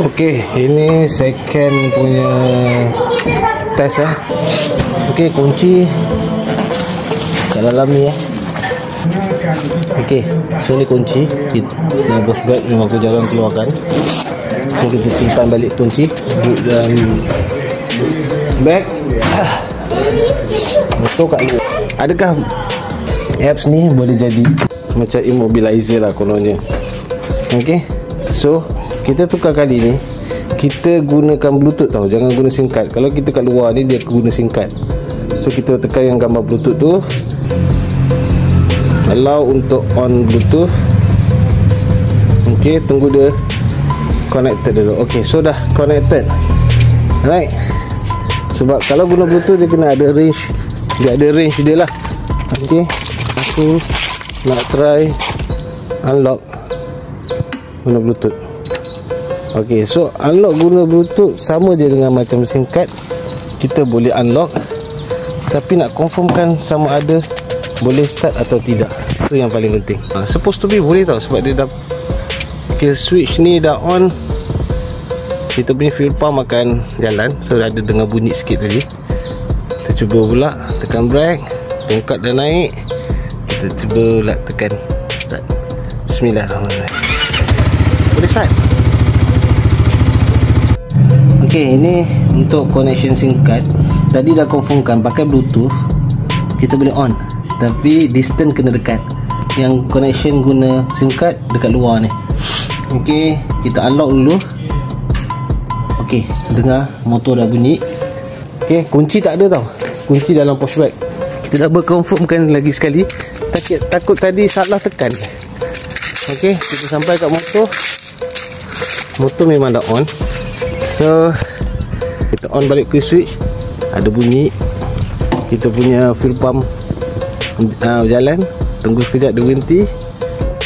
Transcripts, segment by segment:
Okey, ini second punya test Okey, kunci kat dalam ni Okey, so ni kunci. Nah, bos bag memang aku jarang keluarkan. So kita simpan balik kunci dalam bag. Motor kat luar. Adakah apps ni boleh jadi macam immobilizer lah kononnya? Okey, so kita tukar kali ni kita gunakan Bluetooth tau, jangan guna SIM card. Kalau kita kat luar ni dia guna SIM card. So kita tekan yang gambar Bluetooth tu, allow untuk on Bluetooth. Okey, tunggu dia connected dulu. Okey, so dah connected. Right. Sebab kalau guna Bluetooth dia kena ada range. Dia ada range dia lah. Okey, aku nak try unlock guna Bluetooth. Okey, so unlock guna Bluetooth sama je dengan macam SIM card. Kita boleh unlock, tapi nak confirmkan sama ada boleh start atau tidak. Itu yang paling penting. Supposed to be boleh tau, sebab dia dah okay, switch ni dah on. Kita punya fuel pump akan jalan. So dah ada dengar bunyi sikit tadi. Kita cuba pula tekan brake, tongkat dah naik. Kita cuba pula tekan start. Bismillahirrahmanirrahim. Boleh start. Okey, ini untuk connection SIM card. Tadi dah confirmkan pakai Bluetooth kita boleh on, tapi distance kena dekat. Yang connection guna SIM card dekat luar ni. Okey, kita unlock dulu. Okey, dengar motor dah bunyi. Okey, kunci tak ada tau. Kunci dalam push bag. Kita double confirmkan lagi sekali. Takut tadi salah tekan. Okey, kita sampai kat motor. Motor memang dah on. So kita on balik ke switch. Ada bunyi. Kita punya fuel pump berjalan. Tunggu sekejap dia berhenti.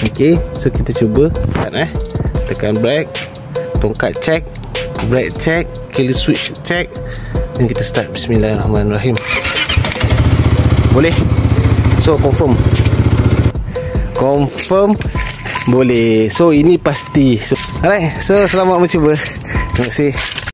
Okey, so kita cuba start tekan brake, tongkat check, brake check, kill switch check, dan kita start. Bismillahirrahmanirrahim. Boleh. So confirm boleh. So ini pasti. So, alright, so selamat mencuba. Terima kasih.